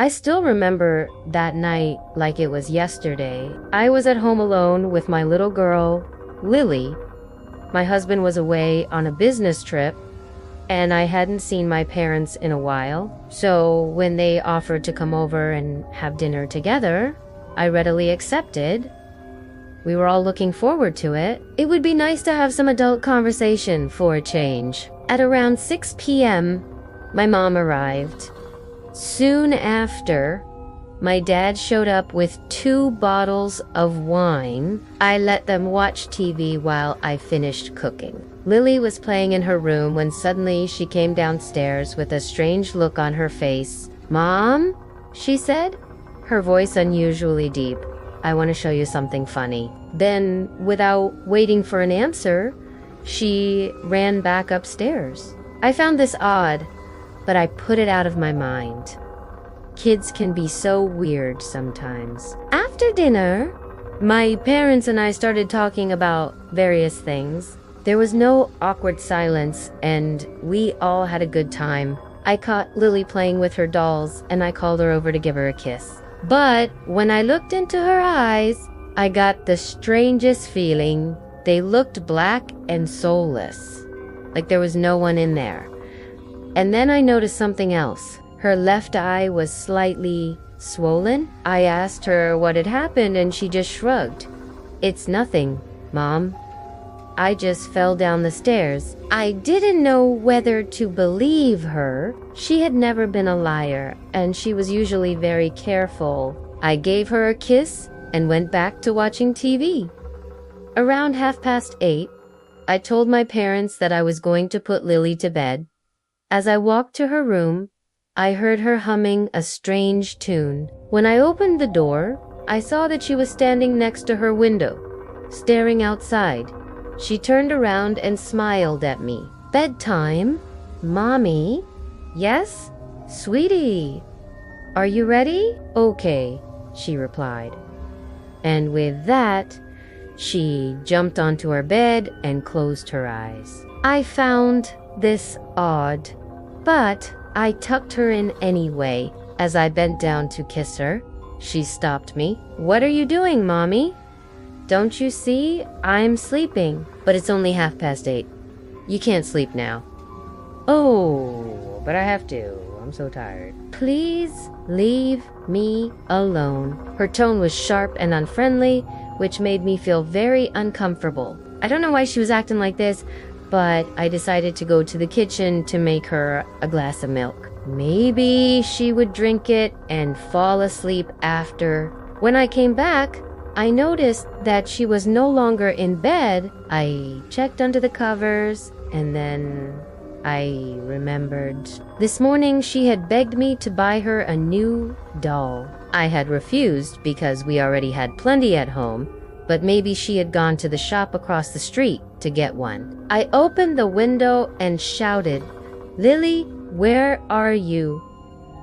I still remember that night like it was yesterday. I was at home alone with my little girl, Lily. My husband was away on a business trip, and I hadn't seen my parents in a while. So when they offered to come over and have dinner together, I readily accepted. We were all looking forward to it. It would be nice to have some adult conversation for a change. At around 6 p.m., my mom arrived. Soon after, my dad showed up with 2 bottles of wine. I let them watch TV while I finished cooking. Lily was playing in her room when suddenly she came downstairs with a strange look on her face. "Mom," she said, her voice unusually deep. "I want to show you something funny." Then, without waiting for an answer, she ran back upstairs. I found this odd, but I put it out of my mind. Kids can be so weird sometimes. After dinner, my parents and I started talking about various things. There was no awkward silence, and we all had a good time. I caught Lily playing with her dolls, and I called her over to give her a kiss. But when I looked into her eyes, I got the strangest feeling. They looked black and soulless, like there was no one in there. And then I noticed something else. Her left eye was slightly swollen. I asked her what had happened, and she just shrugged. "It's nothing, Mom. I just fell down the stairs." I didn't know whether to believe her. She had never been a liar, and she was usually very careful. I gave her a kiss and went back to watching TV. Around 8:30, I told my parents that I was going to put Lily to bed. As I walked to her room, I heard her humming a strange tune. When I opened the door, I saw that she was standing next to her window, staring outside. She turned around and smiled at me. "Bedtime? Mommy?" "Yes, sweetie. Are you ready?" "Okay," she replied. And with that, she jumped onto her bed and closed her eyes. I found this odd, but I tucked her in anyway. As I bent down to kiss her, she stopped me. "What are you doing, Mommy? Don't you see? I'm sleeping." "But it's only 8:30. You can't sleep now." "Oh, but I have to. I'm so tired." "Please leave me alone." Her tone was sharp and unfriendly, which made me feel very uncomfortable. I don't know why she was acting like this, but I decided to go to the kitchen to make her a glass of milk. Maybe she would drink it and fall asleep after. When I came back, I noticed that she was no longer in bed. I checked under the covers, and then I remembered. This morning she had begged me to buy her a new doll. I had refused because we already had plenty at home, but maybe she had gone to the shop across the street to get one. I opened the window and shouted, "Lily, where are you?"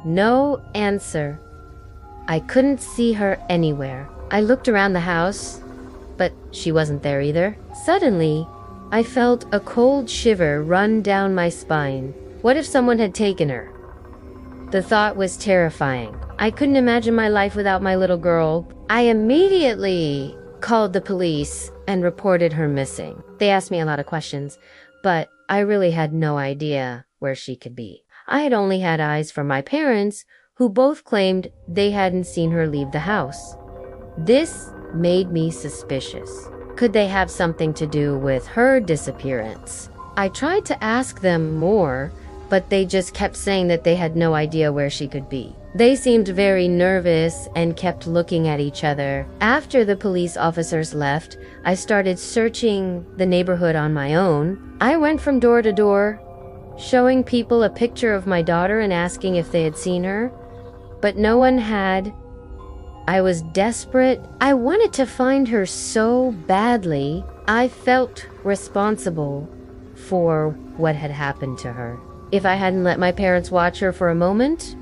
No answer. I couldn't see her anywhere. I looked around the house, but she wasn't there either. Suddenly, I felt a cold shiver run down my spine. What if someone had taken her? The thought was terrifying. I couldn't imagine my life without my little girl. I immediately called the police and reported her missing. They asked me a lot of questions, but I really had no idea where she could be. I had only had eyes for my parents, who both claimed they hadn't seen her leave the house. This made me suspicious. Could they have something to do with her disappearance? I tried to ask them more, but they just kept saying that they had no idea where she could be. They seemed very nervous and kept looking at each other. After the police officers left, I started searching the neighborhood on my own. I went from door to door, showing people a picture of my daughter and asking if they had seen her, but no one had. I was desperate. I wanted to find her so badly. I felt responsible for what had happened to her. If I hadn't let my parents watch her for a moment,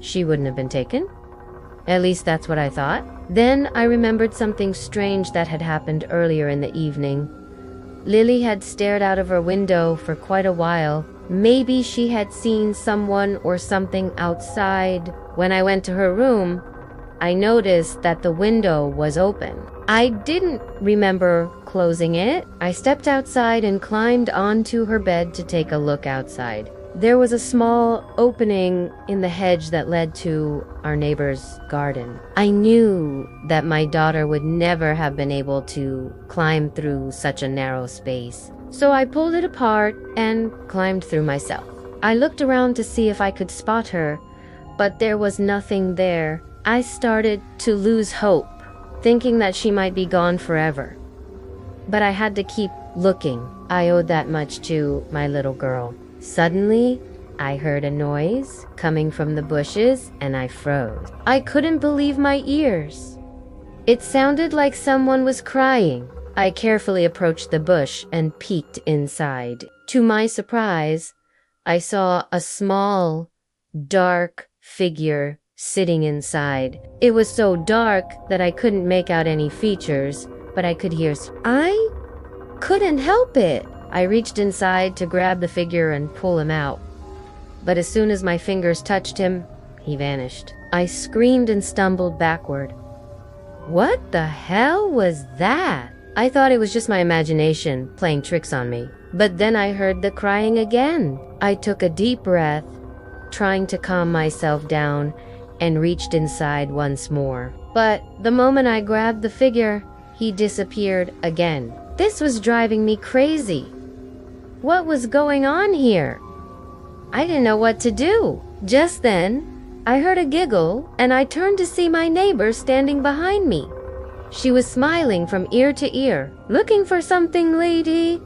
she wouldn't have been taken. At least that's what I thought. Then I remembered something strange that had happened earlier in the evening. Lily had stared out of her window for quite a while, maybe she had seen someone or something outside. When I went to her room, I noticed that the window was open. I didn't remember closing it. I stepped outside and climbed onto her bed to take a look outside. There was a small opening in the hedge that led to our neighbor's garden. I knew that my daughter would never have been able to climb through such a narrow space. So I pulled it apart and climbed through myself. I looked around to see if I could spot her, but there was nothing there. I started to lose hope, thinking that she might be gone forever. But I had to keep looking. I owed that much to my little girl. Suddenly, I heard a noise coming from the bushes and I froze. I couldn't believe my ears. It sounded like someone was crying. I carefully approached the bush and peeked inside. To my surprise, I saw a small, dark figure sitting inside. It was so dark that I couldn't make out any features, but I could hear. I couldn't help it. I reached inside to grab the figure and pull him out. But as soon as my fingers touched him, he vanished. I screamed and stumbled backward. What the hell was that? I thought it was just my imagination playing tricks on me. But then I heard the crying again. I took a deep breath, trying to calm myself down, and reached inside once more. But the moment I grabbed the figure, he disappeared again. This was driving me crazy. What was going on here? I didn't know what to do. Just then, I heard a giggle, and I turned to see my neighbor standing behind me. She was smiling from ear to ear. Looking for something, lady?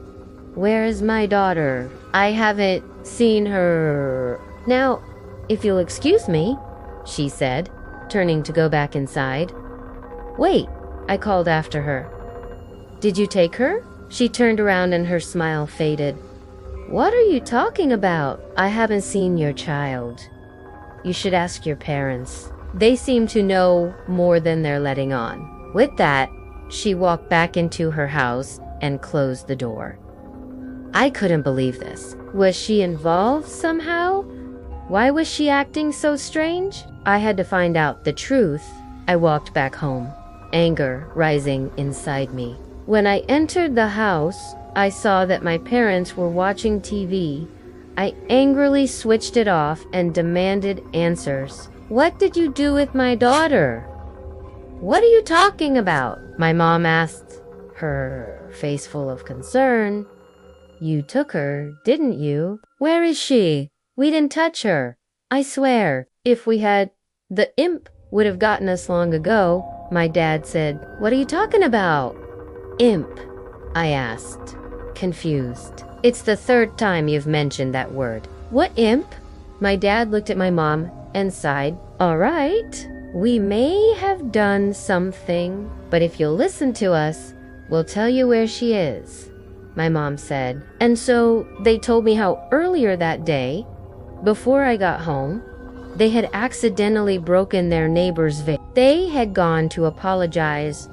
Where's my daughter? I haven't seen her. Now, if you'll excuse me, she said, turning to go back inside. Wait, I called after her. Did you take her? She turned around and her smile faded. What are you talking about? I haven't seen your child. You should ask your parents. They seem to know more than they're letting on. With that, she walked back into her house and closed the door. I couldn't believe this. Was she involved somehow? Why was she acting so strange? I had to find out the truth. I walked back home, anger rising inside me. When I entered the house, I saw that my parents were watching TV. I angrily switched it off and demanded answers. What did you do with my daughter? What are you talking about? My mom asked, her face full of concern. You took her, didn't you? Where is she? We didn't touch her. I swear, if we had, the imp would have gotten us long ago. My dad said, what are you talking about? Imp, I asked, confused. It's the third time you've mentioned that word. What imp? My dad looked at my mom and sighed. All right, we may have done something, but if you'll listen to us, we'll tell you where she is, my mom said. And so they told me how earlier that day, before I got home, they had accidentally broken their neighbor's vase. They had gone to apologize,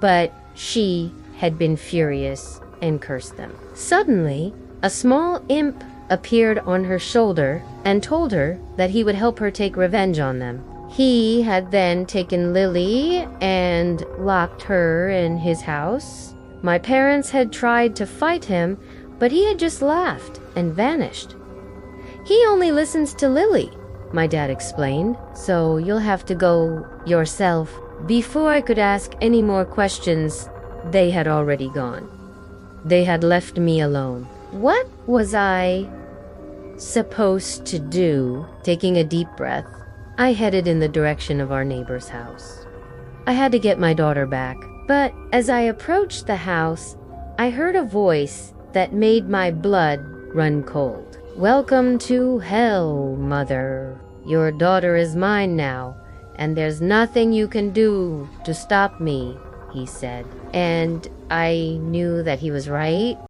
but she had been furious and cursed them. Suddenly, a small imp appeared on her shoulder and told her that he would help her take revenge on them. He had then taken Lily and locked her in his house. My parents had tried to fight him, but he had just laughed and vanished. He only listens to Lily, my dad explained, so you'll have to go yourself. Before I could ask any more questions, they had already gone. They had left me alone. What was I supposed to do? Taking a deep breath, I headed in the direction of our neighbor's house. I had to get my daughter back, but as I approached the house, I heard a voice that made my blood run cold. Welcome to hell, mother. Your daughter is mine now, and there's nothing you can do to stop me, he said. And I knew that he was right.